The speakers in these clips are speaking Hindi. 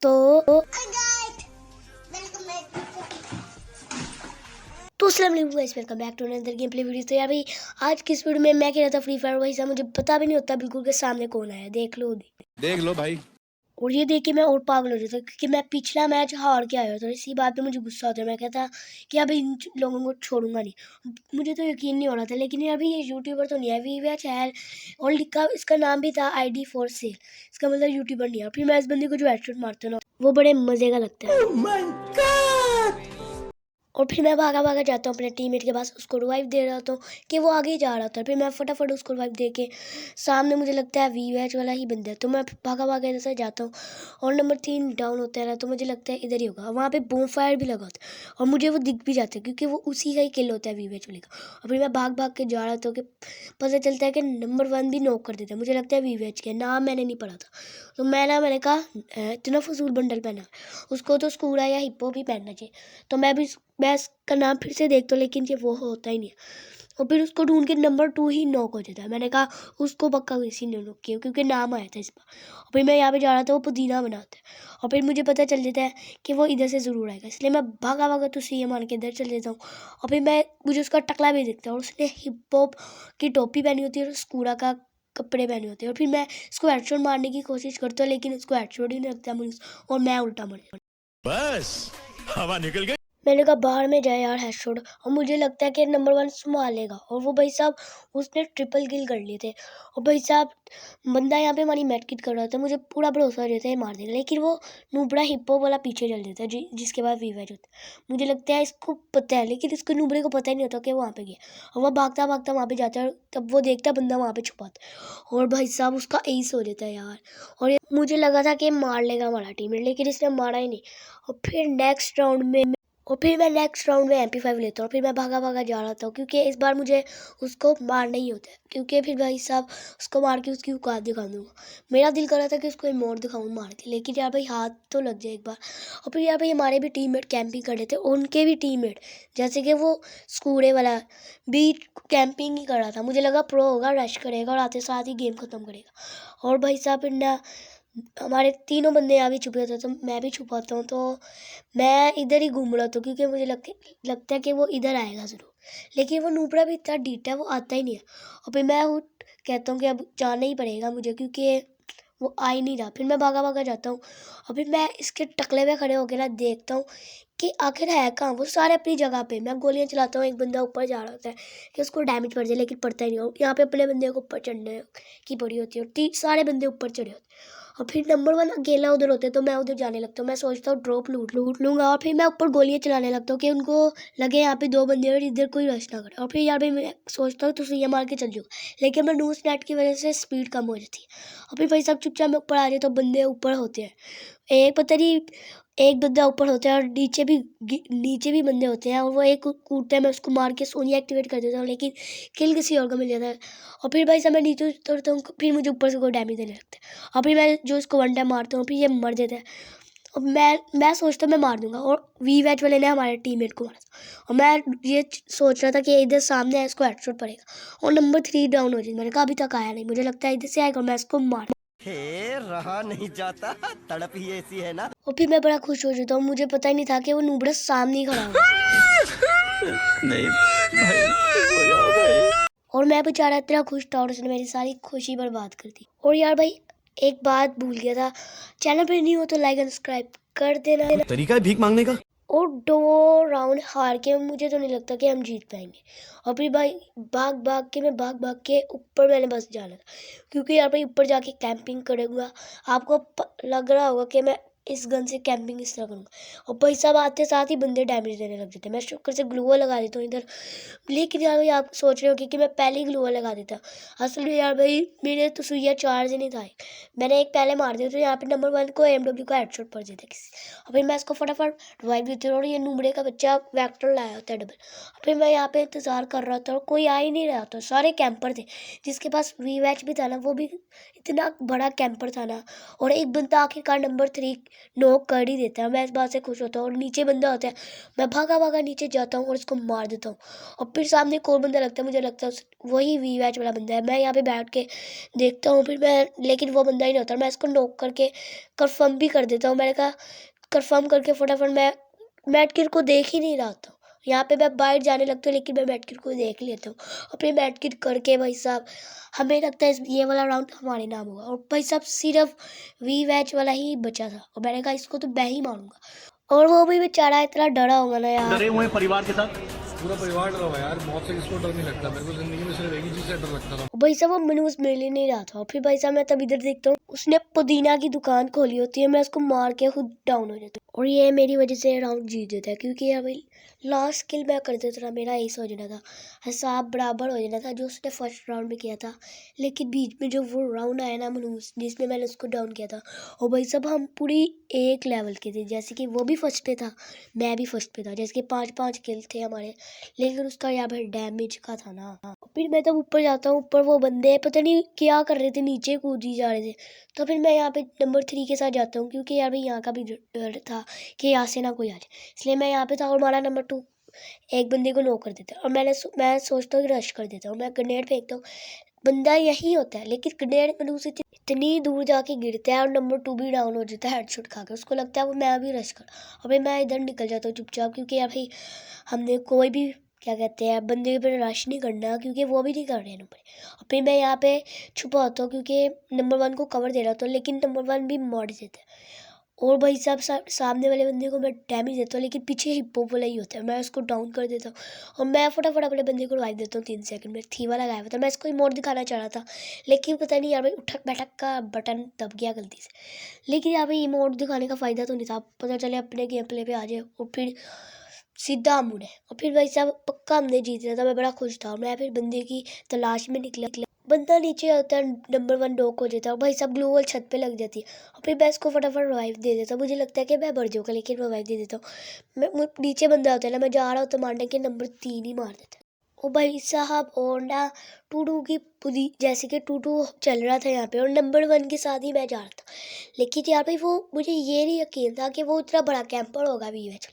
तो अस्सलाम वालेकुम guys, welcome back to another gameplay video. तो यार भाई आज की इस वीडियो में मैं खेल रहा था फ्री फायर। भाई साहब मुझे पता भी नहीं होता बिल्कुल के सामने कौन आया। देख लो भाई। और ये देख के मैं और पागल हो जाता क्योंकि मैं पिछला मैच हार के आया था। इसी बात पे मुझे गुस्सा होता है। मैं कहता कि अभी इन लोगों को छोड़ूंगा नहीं। मुझे तो यकीन नहीं हो रहा था, लेकिन यार भाई ये यूट्यूबर तो नहीं है, वीवैच है और लिखा इसका नाम भी था ID फॉर सेल। इसका मतलब यूट्यूबर नहीं है। फिर मैं इस बंदे को जो हेडशॉट मारता हूँ ना, वो बड़े मजे का लगता है। oh my God! और फिर मैं भागा भागा जाता हूँ अपने टीममेट के पास, उसको रिवाइव दे रहा था कि वो आगे ही जा रहा था। फिर मैं फटाफट उसको रिवाइव दे के सामने मुझे लगता है वीवैच वाला ही बंदा है, तो मैं भागा भागा इधर से जाता हूँ और नंबर 3 डाउन होता है ना, तो मुझे लगता है इधर ही होगा। वहाँ पे बूम फायर भी लगा होता है और मुझे वो दिख भी जाता है क्योंकि वो उसी का ही किल होता है वीवैच वाले का। और फिर मैं भाग भाग के जा रहा था कि पता चलता है कि नंबर 1 भी नॉक कर देता है। मुझे लगता है वीवैच के नाम मैंने नहीं पढ़ा था, तो मैंने कहा इतना फजूल बंडल पहना, उसको तो स्कूला या हिप्पो भी पहनना चाहिए। तो मैं इसका नाम फिर से देखता हूँ, लेकिन ये वो होता ही नहीं है। और फिर उसको ढूंढ के नंबर 2 ही नॉक हो जाता है। मैंने कहा उसको पक्का किसी ने नॉक किया क्योंकि नाम आया था इस पर। और फिर मैं यहाँ पे जा रहा था, वो पुदीना बनाता है और फिर मुझे पता चल जाता है कि वो इधर से ज़रूर आएगा, इसलिए मैं भागा भागा तो सी मान के इधर चल जाता हूँ। और फिर मुझे उसका टकला भी दिखता है और उसने हिप हॉप की टोपी पहनी होती है और स्कूला का कपड़े पहने होते हैं। और फिर मैं इसको हेडशॉट मारने की कोशिश करता हूँ, लेकिन इसको हेडशॉट ही नहीं लगता मुझे और मैं उल्टा मर जाता हूँ। बस हवा निकल गई। मैंने कहा बाहर में जाए यार हेडशॉट, और मुझे लगता है कि नंबर 1 संभालेगा। और वो भाई साहब उसने ट्रिपल किल कर लिए थे। और भाई साहब बंदा यहाँ पे हमारी मेडकिट कर रहा था, मुझे पूरा भरोसा रहता है मार देगा, लेकिन वो नुबड़ा हिप्पो वाला पीछे चल देता है जिसके बाद वीवैच होता है। मुझे लगता है इसको पता है, लेकिन इसको नुबड़े को पता ही नहीं होता कि वो वहाँ पे गया। और वह भागता भागता वहाँ पे जाता है, तब वो देखता है बंदा वहाँ पे छुपाता है और भाई साहब उसका एस हो जाता है यार। और मुझे लगा था कि मार लेगा हमारा टीममेट, लेकिन इसने मारा ही नहीं। और फिर नेक्स्ट राउंड में MP5 लेता हूँ। फिर मैं भागा भागा जा रहा था क्योंकि इस बार मुझे उसको मारना ही होता है, क्योंकि फिर भाई साहब उसको मार के उसकी औकात दिखा दूँगा। मेरा दिल कर रहा था कि उसको इमोट दिखाऊँ मार के, लेकिन यार भाई हाथ तो लग जाए एक बार। और फिर यार भाई हमारे भी टीममेट कैंपिंग कर रहे थे, उनके भी टीममेट जैसे कि वो स्कूड़े वाला भी कैंपिंग ही कर रहा था। मुझे लगा प्रो होगा, रश करेगा और आते साथ ही गेम ख़त्म करेगा। और भाई साहब फिर ना हमारे तीनों बंदे यहाँ भी छुपे होते, तो मैं भी छुपाता हूँ। तो मैं इधर ही घूम रहा था क्योंकि मुझे लगता है कि वो इधर आएगा ज़रूर, लेकिन वो नूबड़ा भी इतना डीटा है, वो आता ही नहीं है। और फिर मैं कहता हूँ कि अब जाना ही पड़ेगा मुझे क्योंकि वो आ ही नहीं रहा। फिर मैं भागा भागा जाता हूँ और फिर मैं इसके टकले में खड़े होकर ना देखता हूँ कि आखिर है कहाँ। वो सारे अपनी जगह पे, मैं गोलियाँ चलाता हूँ, एक बंदा ऊपर जा रहा होता है कि उसको डैमेज पड़ जाए, लेकिन पड़ता ही नहीं हो। यहाँ पे अपने बंदे को ऊपर चढ़ने की पड़ी होती है और सारे बंदे ऊपर चढ़े होते हैं। और फिर नंबर 1 अकेला उधर होते हैं, तो मैं उधर जाने लगता हूँ। मैं सोचता हूँ ड्रॉप लूट लूँगा और फिर मैं ऊपर गोलियाँ चलाने लगता हूँ कि उनको लगे यहाँ पे 2 बंदे और इधर कोई रश ना करे। और फिर यार भाई मैं सोचता हूँ तो ये मार के चल जाऊँ, लेकिन मैं नूस नेट की वजह से स्पीड कम हो जाती है। और फिर भाई सब चुपचाप मैं ऊपर आ जाए तो बंदे ऊपर होते हैं, एक पता नहीं एक बंदा ऊपर होता है और नीचे भी बंदे होते हैं, और वो एक कूदता है, मैं उसको मार के सोनी एक्टिवेट कर देता हूँ, लेकिन किल किसी और को मिल जाता है। और फिर भाई साहब मैं नीचे उतरता हूँ, फिर मुझे ऊपर से कोई डैमेज देने लगता है और फिर मैं जो इसको 1 टाइम मारता हूँ फिर ये मर जाता है। और मैं सोचता हूँ मैं मार दूंगा, और वीवैच वाले ने हमारे टीममेट को मारा था। और मैं ये सोच रहा था कि इधर सामने है, इसको हेडशॉट पड़ेगा और नंबर 3 डाउन हो जाएगा। मैंने कहा अभी तक आया नहीं, मुझे लगता है इधर से आएगा और मैं इसको मार। हे रहा नहीं जाता, तड़प ही ऐसी है ना। और फिर मैं बड़ा खुश हो जाता हूँ, मुझे पता ही नहीं था कि वो नूबड़ा सामने ही खड़ा हुआ। नहीं भाई, हो जाओ भाई। और मैं बेचारा इतना खुश था और उसने मेरी सारी खुशी बर्बाद कर दी। और यार भाई एक बात भूल गया था, चैनल पे नहीं हो तो लाइक एंड सब्सक्राइब कर देना। तरीका है भीख मांगने का। और 2 राउंड हार के मुझे तो नहीं लगता कि हम जीत पाएंगे। और फिर भाई भाग भाग के ऊपर मैंने बस जाना था, क्योंकि यार भाई ऊपर जाके कैंपिंग करूँगा। आपको लग रहा होगा कि मैं इस गन से कैंपिंग इस तरह करूँगा। और भाई साहब आते साथ ही बंदे डैमेज देने लग जाते हैं। मैं शुक्र से ग्लूअर लगा देता हूँ इधर, लेकिन यार भाई आप सोच रहे हो कि मैं पहले ही ग्लूअर लगा देता। असल में यार भाई मेरे तो सुइया चार्ज ही नहीं था, मैंने एक पहले मार दिया तो यहाँ पे नंबर 1 को MW का हेडशॉट पड़ जाता किसी। और फिर मैं इसको फटाफट रिवाइव देती हूँ और ये नुमड़े का बच्चा वेक्टर लाया होता है डबल। और फिर मैं यहाँ पे इंतज़ार कर रहा था और कोई आ ही नहीं रहा था, सारे कैंपर थे। जिसके पास वीवैच भी था ना, वो भी इतना बड़ा कैंपर था ना। और एक बंदा आखिरकार नंबर 3 नॉक कर ही देता है। मैं इस बात से खुश होता हूँ और नीचे बंदा होता है, मैं भागा भागा नीचे जाता हूँ और उसको मार देता हूँ। और फिर सामने एक और बंदा लगता है, मुझे लगता है वही वी वैच वाला बंदा है। मैं यहाँ पे बैठ के देखता हूँ, फिर मैं लेकिन वो बंदा ही नहीं होता। मैं इसको नॉक करके कंफर्म भी कर देता हूँ। मैंने कहा कंफर्म करके फटाफट मैं मैट को देख ही नहीं रहा था। यहाँ पे मैं बाहर जाने लगता हूँ, लेकिन मैं मैट को देख लेता हूँ और फिर मैट करके भाई साहब हमें लगता है ये वाला राउंड हमारे नाम होगा। और भाई साहब सिर्फ वी वैच वाला ही बचा था और मैंने कहा इसको तो मैं ही मारूंगा। और वो भी बेचारा इतना डरा होगा ना यार। डरे हुए परिवार के साथ पूरा परिवार डरा हुआ है यार। मौत से किसको डर नहीं लगता। मेरे को जिंदगी में सिर्फ एक ही चीज से डर लगता था। और भाई साहब वो मनूस मिल ही नहीं रहा था। और फिर भाई साहब मैं तब इधर देखता हूँ, उसने पुदीना की दुकान खोली होती है। मैं उसको मार के खुद डाउन हो जाता हूँ और ये मेरी वजह से राउंड जीत देता है, क्योंकि यार भाई लास्ट किल मैं कर देता था, मेरा एस हो जाना था, हिसाब बराबर हो जाना था जो उसने फर्स्ट राउंड में किया था। लेकिन बीच में जो वो राउंड आया ना मनूस, जिसमें मैंने उसको डाउन किया था, और भाई साहब हम पूरी एक लेवल के थे। जैसे कि वो भी फर्स्ट पे था, मैं भी फर्स्ट पे था, जैसे कि 5-5 किल थे हमारे। लेकिन उसका यहाँ पर डैमेज का था ना। फिर मैं तब ऊपर जाता हूँ, ऊपर वो बंदे पता नहीं क्या कर रहे थे, नीचे कूद ही जा रहे थे। तो फिर मैं यहाँ पे नंबर 3 के साथ जाता हूँ, क्योंकि यार भाई यहाँ का भी डर था कि यहाँ से ना कोई आ जाए, इसलिए मैं यहाँ पे था। और हमारा नंबर 2 एक बंदे को नॉक कर देता है और मैं सोचता हूँ कि रश कर देता हूँ, मैं ग्रेनेड फेंकता हूँ, बंदा यही होता है, लेकिन ग्रेनेड मैंने उसे इतनी दूर जाके गिरता है और नंबर 2 भी डाउन हो जाता है हेडशॉट खा के। उसको लगता है वो मैं भी रश कर, और फिर मैं इधर निकल जाता हूँ चुपचाप, क्योंकि यार भाई हमने कोई भी क्या कहते हैं बंदे पे रश नहीं करना, क्योंकि वो भी नहीं कर रहे हैं नंबर। और फिर मैं यहाँ पे छुपा होता हूँ, क्योंकि नंबर 1 को कवर दे रहा था, लेकिन नंबर 1 भी मर देता है। और भाई साहब सामने वाले बंदे को मैं डैमेज देता हूँ, लेकिन पीछे हिप्पो वाला ही होता है, मैं उसको डाउन कर देता हूँ और मैं फटाफट अपने बंदे को रिवाइव देता हूँ 3 सेकंड में। थी वाला गायब था, मैं इसको इमोट दिखाना चाह रहा था, लेकिन पता नहीं यार भाई उठक बैठक का बटन दब गया गलती से। लेकिन यहाँ भाई इमोट दिखाने का फ़ायदा तो नहीं था, पता चले अपने गेम प्ले पे आ जाए और फिर सीधा हम उड़े। और फिर भाई साहब पक्का हमने जीत लिया था, मैं बड़ा खुश था। मैं फिर बंदे की तलाश में निकला, बंदा नीचे आता है, नंबर 1 डॉक हो जाता है और भाई साहब ग्लू वॉल छत पे लग जाती है। और फिर मैं इसको फटाफट रिवाइव दे देता हूँ, मुझे लगता है कि मैं मर जाऊँगा, लेकिन रिवाइव दे देता हूँ। मैं नीचे बंदा होता है ना, मैं जा रहा हूँ तो मारने के नंबर 3 ही मार देता है। ओ भाई साहब और ना 2-2 की पूरी, जैसे कि 2-2 चल रहा था यहाँ पे और नंबर 1 के साथ ही मैं जा रहा था। लेकिन यार भाई वो मुझे ये नहीं यकीन था कि वो इतना बड़ा कैंपर होगा वीवेच,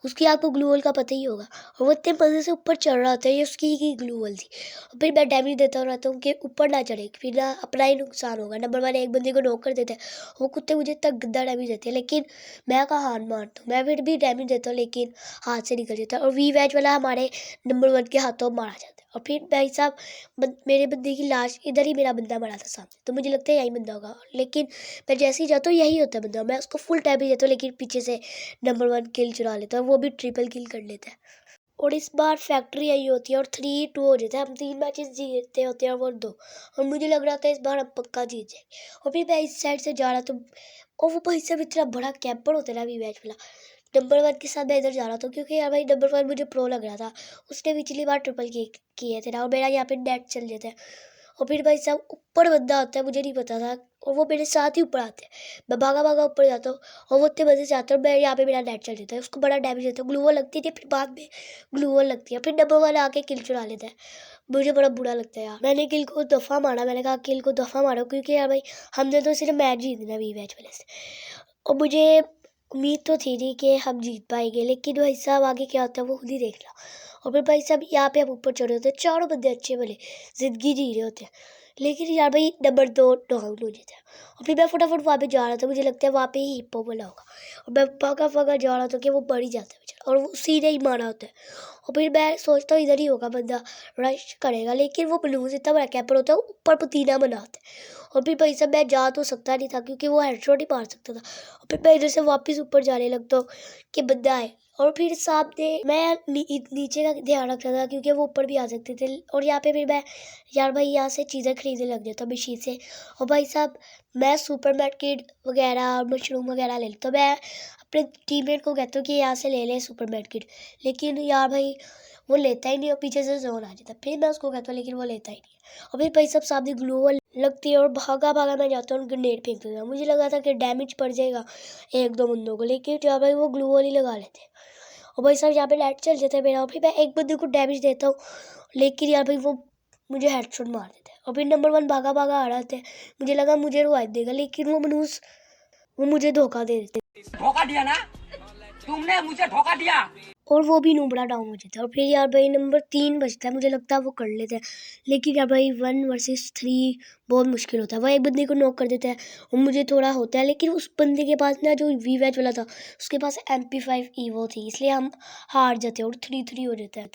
उसकी आपको ग्लू वॉल का पता ही होगा, और वो इतने मज़े से ऊपर चढ़ रहा था, ये उसकी ही ग्लू वॉल थी। और फिर मैं डैमेज देता रहता हूँ कि ऊपर ना चढ़े, फिर ना अपना ही नुकसान होगा। नंबर 1 एक बंदे को नॉक कर देते हैं, वो कुत्ते मुझे इतना गंदा डैमेज देते हैं, लेकिन मैं कहाँ हार मारता हूँ, मैं फिर भी डैमेज देता हूँ, लेकिन हाथ से निकल जाता है और वी वैच वाला हमारे नंबर 1 के हाथों मारा जाता है। और फिर भाई साहब मेरे बंदे की लाश इधर ही, मेरा बंदा मरा था सामने, तो मुझे लगता है यही बंदा होगा, लेकिन मैं जैसे ही जाता हूँ यही होता है बंदा। मैं उसको फुल डैमेज देता हूँ, लेकिन पीछे से नंबर 1 किल चुरा लेता है, वो भी ट्रिपल किल कर लेता है। और इस बार फैक्ट्री यही होती है और 3-2 हो जाता है, हम 3 मैचेस जीतते होते हैं और 2, और मुझे लग रहा था इस बार हम पक्का जीत जाएंगे। और फिर मैं इस साइड से जा रहा था और वो भाई साहब इतना बड़ा कैंपर होता है ना वी मैच वाला, नंबर 1 के साथ मैं इधर जा रहा था, क्योंकि यार भाई नंबर 1 मुझे प्रो लग रहा था, उसने पिछली बार ट्रिपल किए थे ना, और मेरा यहाँ पे नेट चल जाता है। और फिर भाई साहब ऊपर बंदा होता है, मुझे नहीं पता था, और वो मेरे साथ ही ऊपर आते हैं। मैं भागा भागा ऊपर जाता हूँ और वो इतने मज़े से आता है, और मैं यहाँ पे मेरा नेट चल जाता है, उसको बड़ा डैमेज देता है, ग्लू वॉल लगती है, फिर बाद में ग्लू वॉल लगती है, फिर नंबर 1 आके किल चुरा लेता है। मुझे बड़ा बुरा लगता है यार। मैंने किल को दफ़ा मारा, मैंने कहा किल को दफ़ा मारो, क्योंकि यार भाई हमने तो सिर्फ मैच जीतना वी मैच वाले से, और मुझे उम्मीद तो थी नहीं कि हम जीत पाएंगे, लेकिन भाई साहब आगे क्या होता है वो खुद ही देख लो। और फिर भाई साहब यहाँ पे हम ऊपर चढ़े होते हैं, चारों बंदे अच्छे भले ज़िंदगी जी रहे होते हैं, लेकिन यार भाई नंबर 2 डाउन हो जाता है। और फिर मैं फटाफट वहाँ पे जा रहा था, मुझे लगता है वहाँ पे ही हिप्पो वाला होगा, और मैं भागा भागा जा रहा था कि वो बढ़ ही जाता है बेचारा, और वो सीधे ही मारा होता है। और फिर मैं सोचता हूँ इधर ही होगा बंदा, रश करेगा, लेकिन वो बलून इतना बड़ा कैपर होता है, ऊपर पुदीना बनाता है। और फिर भाई साहब मैं जा तो सकता नहीं था, क्योंकि वो हेडशॉट ही मार सकता था। और फिर मैं इधर से वापस ऊपर जाने लगता हूँ कि बंदा आए, और फिर सामने मैं नीचे का ध्यान रखता था, क्योंकि वो ऊपर भी आ सकते थे। और यहाँ पे फिर मैं यार भाई यहाँ से चीज़ें खरीदने लग जाता हूँ मशीन से, और भाई साहब मैं सुपर मार्केट वगैरह मशरूम वगैरह ले लेता हूँ। मैं अपने टीममेट को कहता हूँ कि यहाँ से ले ले सुपर मार्केट, लेकिन यार भाई वो लेता ही नहीं, और पीछे से जोन आ जाता है, फिर मैं उसको कहता हूँ, लेकिन वो लेता ही नहीं है। और फिर भाई साहब सामने ग्लू वॉल लगती है और भागा भागा मैं जाता हूँ, ग्रेनेड फेंक देता हूँ। मुझे लगा था कि डैमेज पड़ जाएगा 1-2 बंदों को, लेकिन यार भाई वो ग्लू वॉल ही लगा लेते हैं। और भाई साहब यहाँ पे लाइट चल जाता है मेरा, और फिर मैं एक बंदे को डैमेज देता हूँ, लेकिन यार भाई वो मुझे हेडशॉट मार देता है। और फिर नंबर 1 भागा भागा आ रहा था, मुझे लगा मुझे रिवाइव देगा, लेकिन वो मनूस वो मुझे धोखा दे देते। धोखा दिया ना, तुमने मुझे धोखा दिया। और वो भी नूबड़ा डाउन हो जाता है। और फिर यार भाई नंबर 3 बचता है, मुझे लगता है वो कर लेते हैं, लेकिन यार भाई 1 वर्सेस 3 बहुत मुश्किल होता है। वह एक बंदे को नॉक कर देता है और मुझे थोड़ा होता है, लेकिन उस बंदे के पास ना जो वी वैच वाला था उसके पास MP5 ईवो थी, इसलिए हम हार जाते हैं और 3-3 हो जाता है।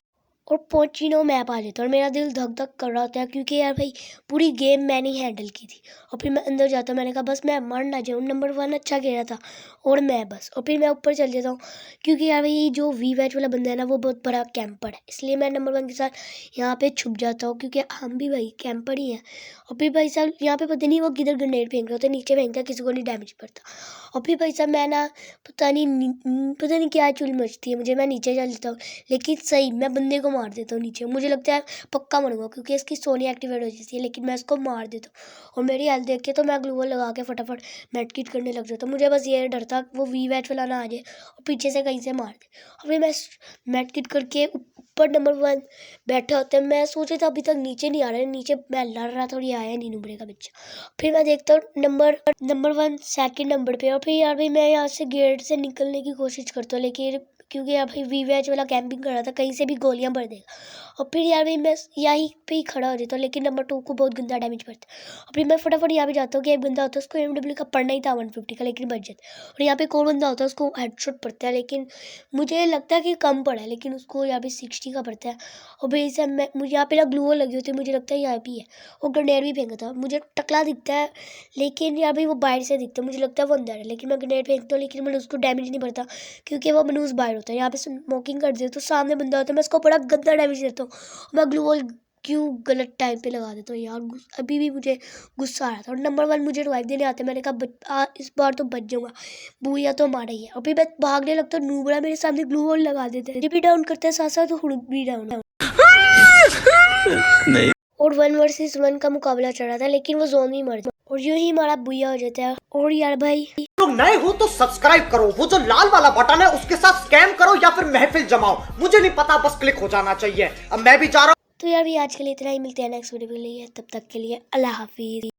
और पोचिनो मैप आ जाता है और मेरा दिल धक धक कर रहा होता है, क्योंकि यार भाई पूरी गेम मैंने ही हैंडल की थी। और फिर मैं अंदर जाता हूँ, मैंने कहा बस मैं मर ना जाऊँ, नंबर 1 अच्छा खेला था और मैं बस। और फिर मैं ऊपर चल जाता हूँ, क्योंकि यार भाई जो वी वैच वाला बंदा है ना वो बहुत बड़ा कैंपर है, इसलिए मैं नंबर 1 के साथ यहाँ पे छुप जाता हूँ, क्योंकि हम भी भाई कैंपर ही हैं। और फिर भाई साहब यहाँ पे पता नहीं वो किधर ग्रेनेड फेंक रहे होते, नीचे फेंकता है, किसी को नहीं डैमेज पड़ता। और फिर भाई साहब मैं ना पता नहीं क्या चुल मचती है मुझे, मैं नीचे चल जाता हूँ, लेकिन सही मैं बंदे को मार देता हूँ नीचे। मुझे लगता है पक्का मरूंगा, क्योंकि इसकी सोनी एक्टिवेट हो जाती है, लेकिन मैं इसको मार देता हूँ। और मेरी हेल्थ देख के तो मैं ग्लूवॉल लगा के फटाफट मेडकिट करने लग जाता हूँ। मुझे बस ये डर था वो वी वैच वाला ना आ जाए और पीछे से कहीं से मार दे। और फिर मैं मेडकिट करके ऊपर नंबर 1 बैठा होता है। मैं सोचा था अभी तक नीचे नहीं आ रहा है, नीचे मैं लड़ रहा था और ये आया नहीं नुबड़े का बच्चा। फिर मैं देखता हूँ नंबर 1 सेकंड नंबर पे। और फिर यार भाई मैं यहाँ से गेट से निकलने की कोशिश करता हूँ, लेकिन क्योंकि यार भाई वी वैच वाला कैंपिंग कर रहा था, कहीं से भी गोलियां भर देगा। और फिर यार भाई मैं यहीं पे ही खड़ा हो जाता हूँ, लेकिन नंबर 2 को बहुत गंदा डैमेज पड़ता है। और फिर मैं फटाफट यहाँ पे जाता हूँ कि एक बंदा होता है उसको MW का पड़ना ही था 150 का, लेकिन बच जाता है। और यहाँ पे एक और बंदा होता है उसको हेडशॉट पड़ता है, लेकिन मुझे लगता है कि कम पड़ा है, लेकिन उसको यहाँ पे 60 का पड़ता है। और भाई साहब मुझे यहाँ पे ना ग्लू वॉल लगी होती है, मुझे लगता है यहाँ पे ही है। वो ग्रेनेड भी फेंका था, मुझे टकला दिखता है, लेकिन यार भाई वो बाहर से दिखता है, मुझे लगता है वो अंदर है, लेकिन मैं ग्रेनेड फेंकता हूँ, लेकिन मैंने उसको डैमेज नहीं पड़ता, क्योंकि वो मनूस बाहर होता है। यहाँ पे स्मोकिंग कर देता तो सामने बंदा होता है, मैं उसको बड़ा गंदा डैमेज देता हूँ। मैं ग्लू वॉल क्यों गलत टाइम पे लगा देता हूँ यार, अभी भी मुझे गुस्सा आ रहा था। और नंबर 1 मुझे रिवाइव देने आते, मैंने कहा इस बार तो बच जाऊंगा, बुया तो हमारा ही है। और फिर मैं भागने लगता हूँ, नूबड़ा मेरे सामने ग्लू वॉल लगा देते हैं, भी डाउन करते हैं साथ साथ तो हुड भी डाउन। नहीं और 1 वर्सेस 1 का मुकाबला चल रहा था, लेकिन वो जोन ही मर गया और यूं ही हमारा बुया हो जाता है। और यार भाई लोग नए हो तो सब्सक्राइब करो, वो जो लाल वाला बटन है उसके साथ स्कैम करो या फिर महफिल जमाओ, मुझे नहीं पता, बस क्लिक हो जाना चाहिए। अब मैं भी जा रहा हूँ। तो यार भी आज के लिए इतना ही, मिलते हैं नेक्स्ट वीडियो के लिए, तब तक के लिए अल्लाह हाफिज।